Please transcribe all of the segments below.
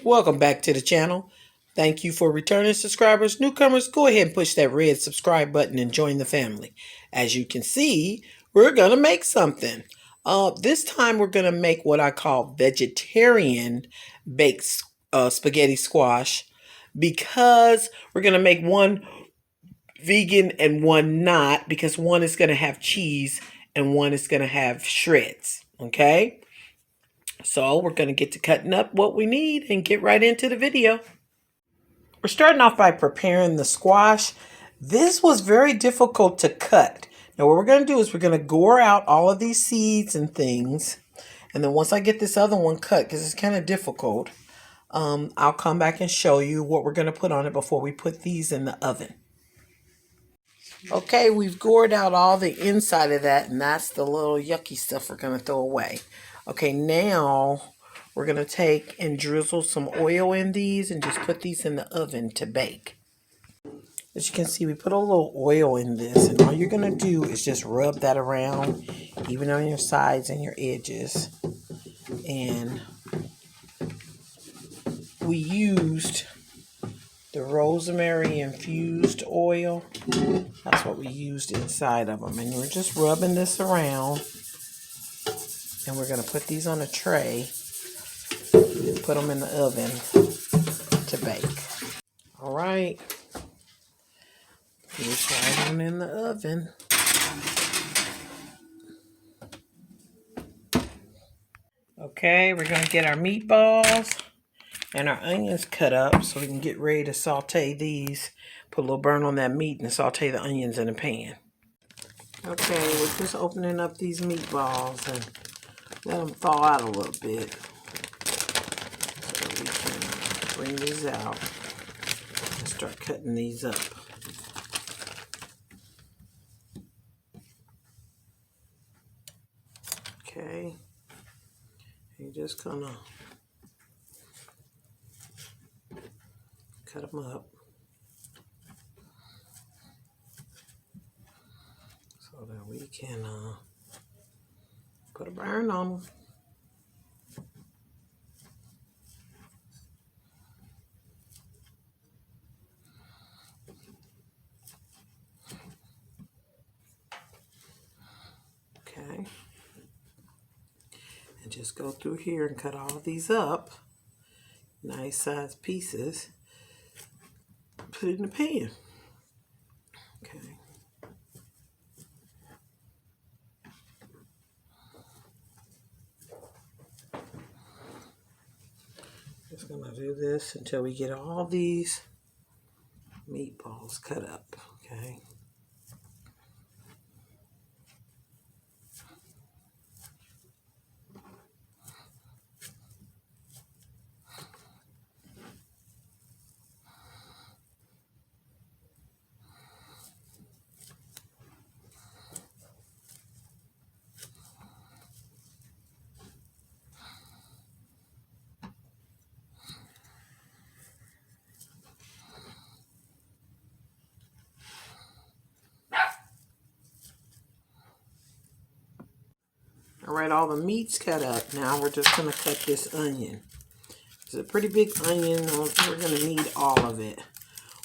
Welcome back to the channel. Thank you for returning subscribers. Newcomers, go ahead and push that red subscribe button and join the family. As you can see, we're going to make something. This time we're going to make what I call vegetarian baked spaghetti squash, because we're going to make one vegan and one not, because one is going to have cheese and one is going to have shreds. Okay? So we're going to get to cutting up what we need and get right into the video. We're starting off by preparing the squash. This was very difficult to cut. Now what we're going to do is we're going to gore out all of these seeds and things. And then once I get this other one cut, because it's kind of difficult, I'll come back and show you what we're going to put on it before we put these in the oven. Okay, we've gored out all the inside of that, and that's the little yucky stuff we're going to throw away. Okay, now we're going to take and drizzle some oil in these and just put these in the oven to bake. As you can see, we put a little oil in this, and all you're going to do is just rub that around, even on your sides and your edges. And we used the rosemary infused oil. That's what we used inside of them. And we're just rubbing this around. And we're going to put these on a tray and put them in the oven to bake. All right. Just right on in the oven. Okay, we're going to get our meatballs and our onions cut up so we can get ready to saute these. Put a little burn on that meat and saute the onions in the pan. Okay, we're just opening up these meatballs and let them thaw out a little bit so we can bring these out and start cutting these up. Okay, you're just gonna cut them up so that we can put a burn on them. Okay, and just go through here and cut all of these up, nice size pieces. Put it in the pan. Okay. Just gonna do this until we get all these meatballs cut up. Okay. All right, all the meat's cut up. Now we're just gonna cut this onion. It's a pretty big onion. We're gonna need all of it.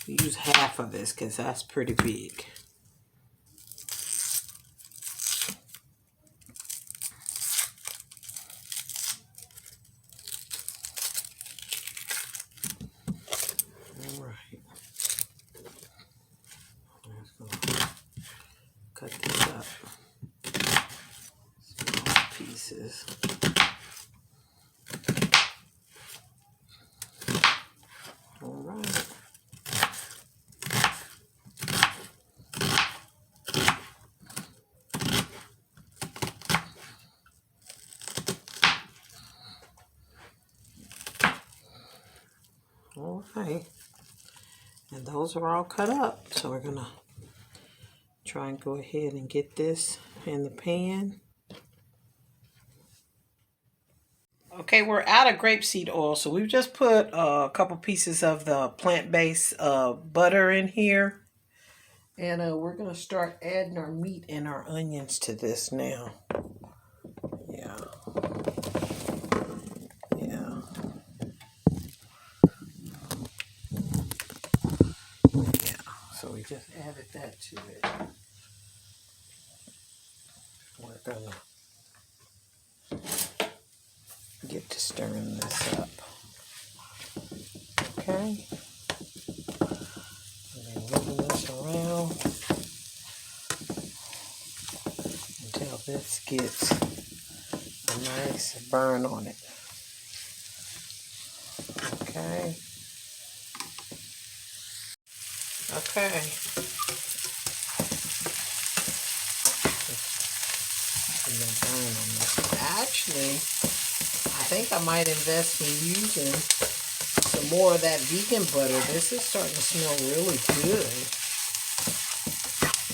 We use half of this because that's pretty big. All right. I'm just gonna cut this up. Small pieces. All right. All right. And those are all cut up. So we're gonna try and go ahead and get this in the pan. Okay, we're out of grapeseed oil, so we've just put a couple pieces of the plant-based butter in here. And we're going to start adding our meat and our onions to this now. Yeah. added that to it. We're gonna get to stirring this up. Okay. And then moving this around until this gets a nice burn on it. Okay. Okay. And then burn on this. Actually, I think I might invest in using some more of that vegan butter. This is starting to smell really good.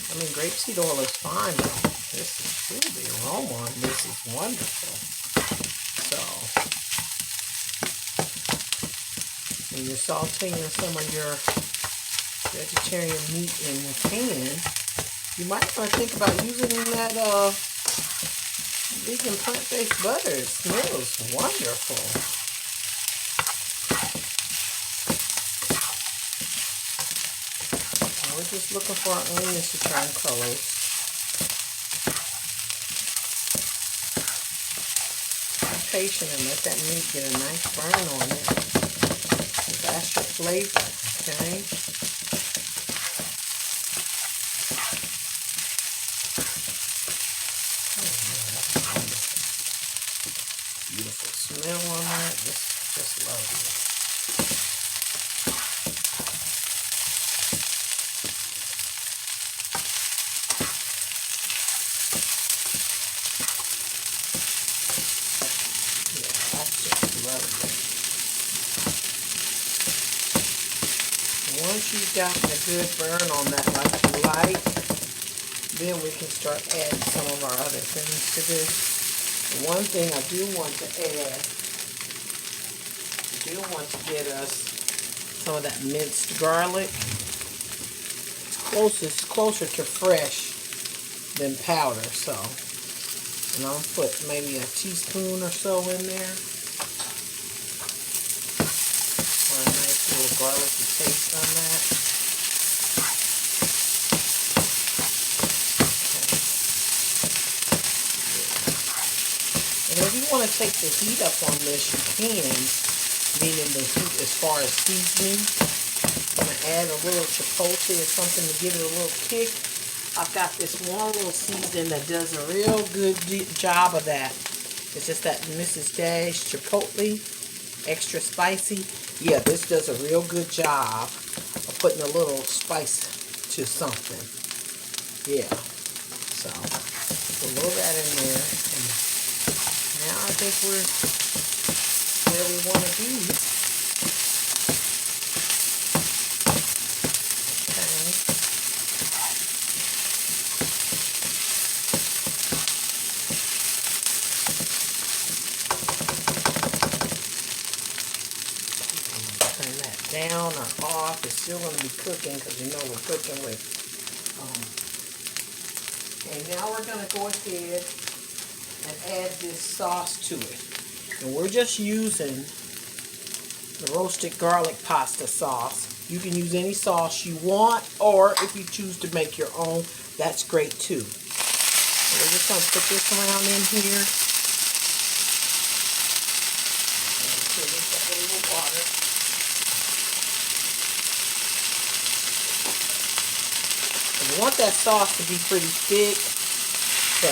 I mean, grapeseed oil is fine, but this is really, the aroma on this is wonderful. So, when you're sauteing some of your vegetarian meat in the pan, you might want to think about using that vegan plant-based butter. It smells wonderful. And we're just looking for our onions to turn colors. Be patient and let that meat get a nice burn on it. That's your flavor, okay? Beautiful smell on that. Just lovely. Yeah, that's just lovely. Once you've gotten a good burn on that like you like, then we can start adding some of our other things to this. One thing I do want to add, I do want to get us some of that minced garlic. It's closer to fresh than powder, so. And I'll put maybe a teaspoon or so in there for a nice little garlicky taste on that. And if you want to take the heat up on this, you can, meaning the heat as far as seasoning. I'm going to add a little chipotle or something to give it a little kick. I've got this one little seasoning that does a real good job of that. It's just that Mrs. Dash Chipotle, extra spicy. Yeah, this does a real good job of putting a little spice to something. Yeah, so we'll load that in there. And now I think we're where we want to be. Okay. Turn that down or off. It's still going to be cooking because you know we're cooking with. Okay, now we're going to go ahead and add this sauce to it. And we're just using the roasted garlic pasta sauce. You can use any sauce you want, or if you choose to make your own, that's great too. So we're just going to put this around in here. And fill this up with a little water. And you want that sauce to be pretty thick, so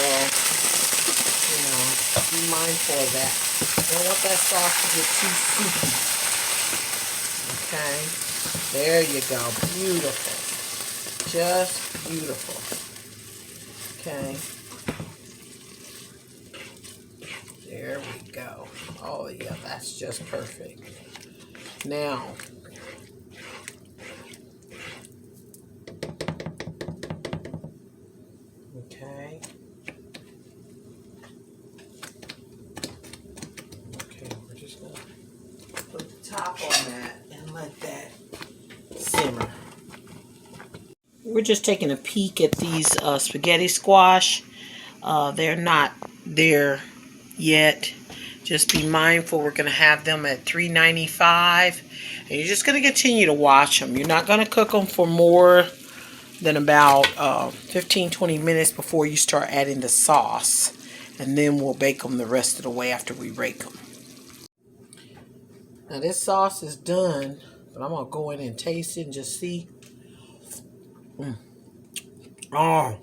be mindful of that. You don't want that sauce to get too soupy. Okay, there you go. Beautiful. Just beautiful. Okay. There we go. Oh yeah, that's just perfect. Now, okay. We're just gonna put the top on that and let that simmer. We're just taking a peek at these spaghetti squash. They're not there yet. Just be mindful, we're going to have them at $3.95. And you're just going to continue to watch them. You're not going to cook them for more then about 15-20 minutes before you start adding the sauce. And then we'll bake them the rest of the way after we rake them. Now this sauce is done, but I'm going to go in and taste it and just see. Oh,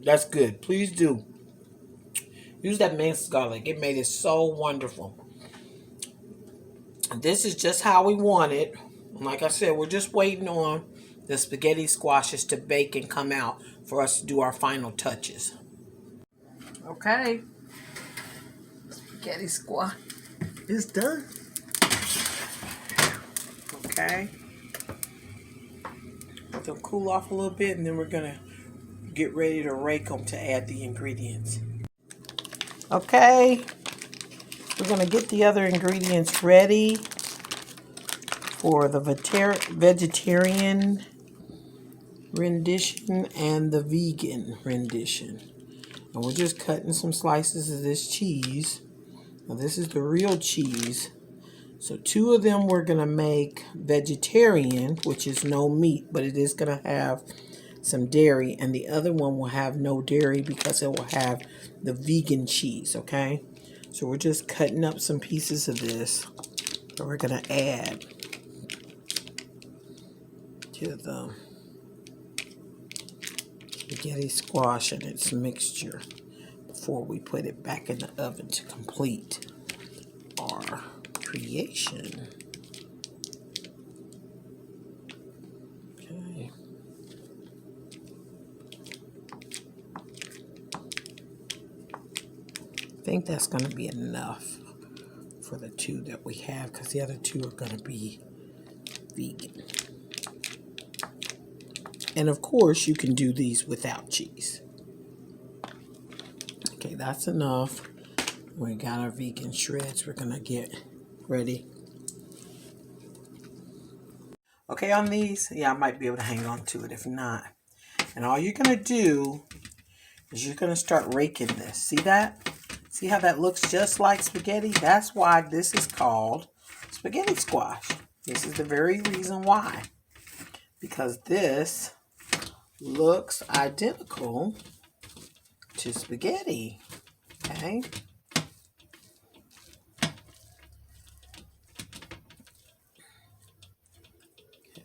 that's good. Please do. Use that minced garlic. It made it so wonderful. This is just how we want it. Like I said, we're just waiting on the spaghetti squashes to bake and come out for us to do our final touches. Okay. Spaghetti squash is done. Okay. They'll cool off a little bit, and then we're going to get ready to rake them to add the ingredients. Okay. We're going to get the other ingredients ready for the vegetarian rendition and the vegan rendition. And we're just cutting some slices of this cheese. Now this is the real cheese. So 2 of them we're going to make vegetarian, which is no meat, but it is going to have some dairy. And the other one will have no dairy because it will have the vegan cheese, okay? So we're just cutting up some pieces of this that we're going to add to the spaghetti squash and its mixture before we put it back in the oven to complete our creation. Okay. I think that's going to be enough for the 2 that we have because the other 2 are going to be vegan. And of course, you can do these without cheese. Okay, that's enough. We got our vegan shreds. We're going to get ready. Okay, on these, yeah, I might be able to hang on to it if not. And all you're going to do is you're going to start raking this. See that? See how that looks just like spaghetti? That's why this is called spaghetti squash. This is the very reason why. Because this looks identical to spaghetti. Okay?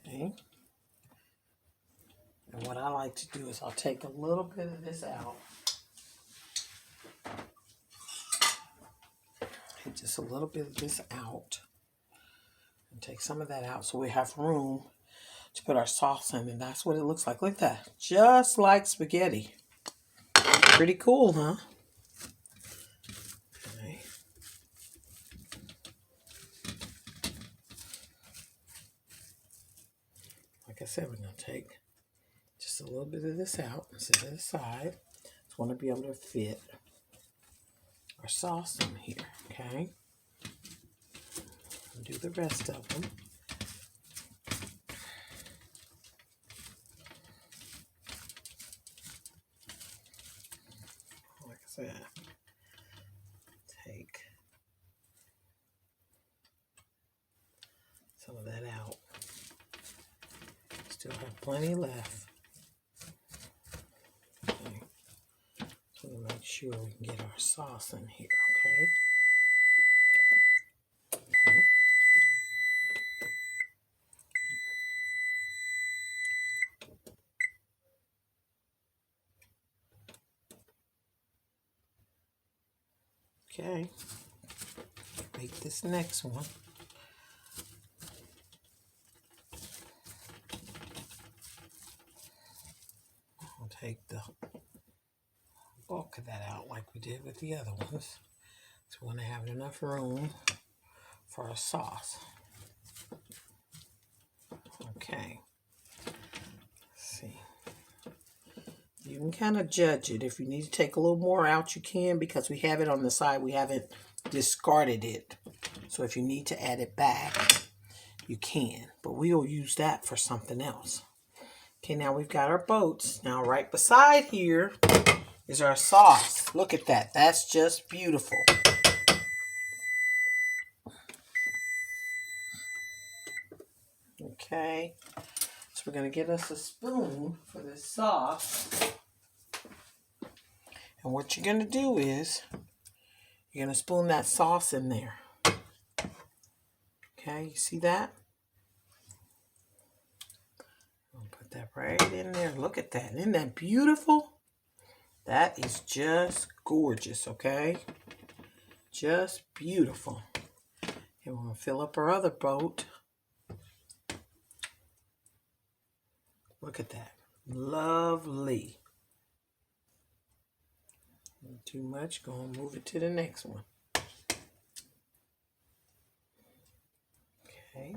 Okay. And what I like to do is I'll take a little bit of this out. Take just a little bit of this out. And take some of that out so we have room to put our sauce in. And that's what it looks like. Look at that. Just like spaghetti. Pretty cool, huh? Okay. Like I said, we're going to take just a little bit of this out and set it aside. Just want to be able to fit our sauce in here, okay? And do the rest of them. Like I said, take some of that out. Still have plenty left. Okay. So we'll make sure we can get our sauce in here, okay? Okay. Make this next one. I'll take the bulk of that out like we did with the other ones. So we want to have enough room for our sauce. Okay. Let's see. You can kind of judge it. If you need to take a little more out, you can, because we have it on the side. We haven't discarded it. So if you need to add it back, you can. But we'll use that for something else. Okay, now we've got our boats. Now right beside here is our sauce. Look at that. That's just beautiful. Okay. So we're going to get us a spoon for this sauce. And what you're going to do is, you're going to spoon that sauce in there. Okay, you see that? I'll put that right in there. Look at that. Isn't that beautiful? That is just gorgeous, okay? Just beautiful. And we're going to fill up our other boat. Look at that. Lovely. Not too much. Go and move it to the next one. Okay.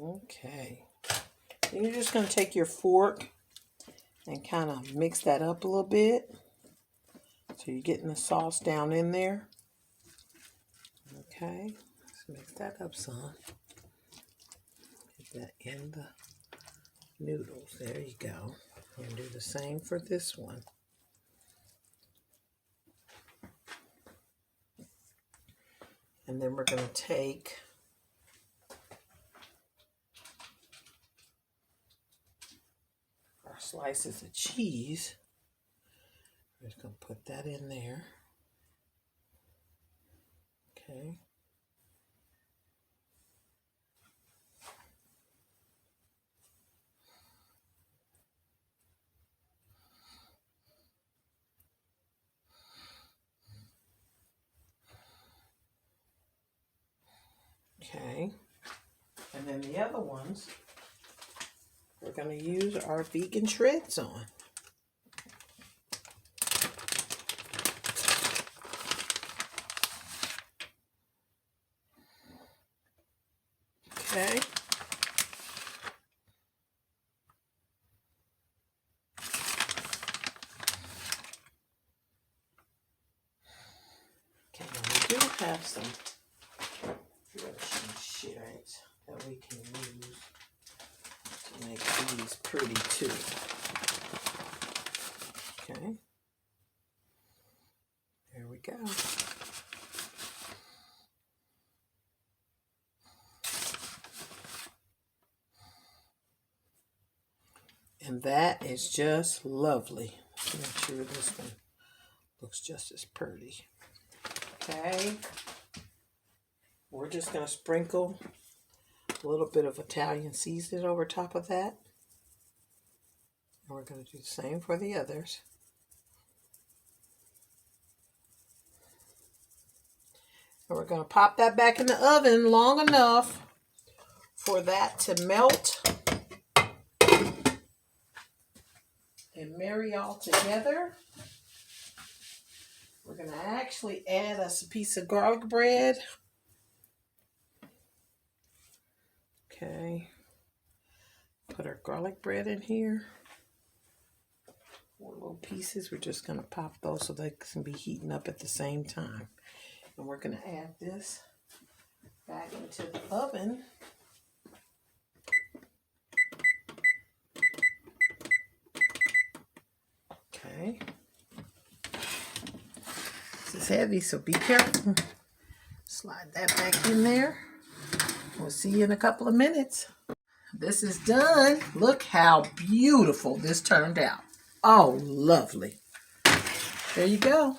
Okay. Then you're just going to take your fork and kind of mix that up a little bit. So you're getting the sauce down in there. Okay. Let's mix that up some. Get that in the noodles. There you go. And do the same for this one. And then we're going to take our slices of cheese. We're just going to put that in there. Okay. Okay. And then the other ones, we're going to use our vegan shreds on. Okay. Okay, now we do have some shreds that we can use to make these pretty too. Okay. There we go. And that is just lovely. Make sure this one looks just as pretty. Okay. We're just going to sprinkle a little bit of Italian seasoning over top of that. And we're going to do the same for the others. And we're going to pop that back in the oven long enough for that to melt and marry all together. We're going to actually add us a piece of garlic bread. Okay. Put our garlic bread in here. 4 little pieces. We're just going to pop those so they can be heating up at the same time. And we're going to add this back into the oven. Okay. This is heavy, so be careful. Slide that back in there. We'll see you in a couple of minutes. This is done. Look how beautiful this turned out. Oh, lovely. There you go.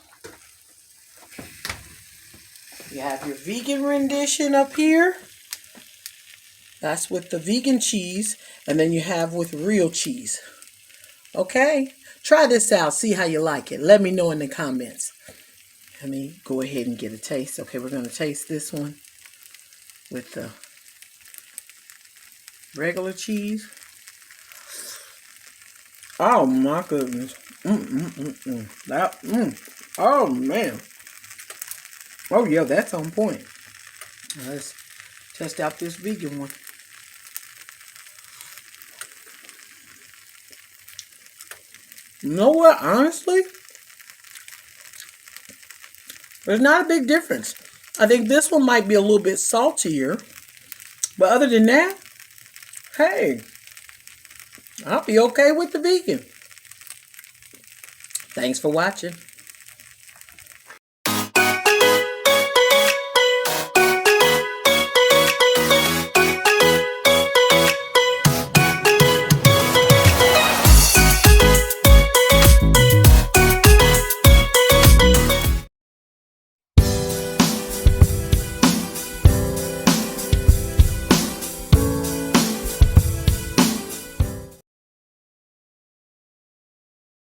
You have your vegan rendition up here. That's with the vegan cheese. And then you have with real cheese. Okay. Try this out. See how you like it. Let me know in the comments. Let me go ahead and get a taste. Okay, we're going to taste this one with the regular cheese. Oh my goodness. Oh man. Oh yeah, that's on point. Now let's test out this vegan one. You know what? Honestly, there's not a big difference. I think this one might be a little bit saltier. But other than that, hey, I'll be okay with the vegan. Thanks for watching.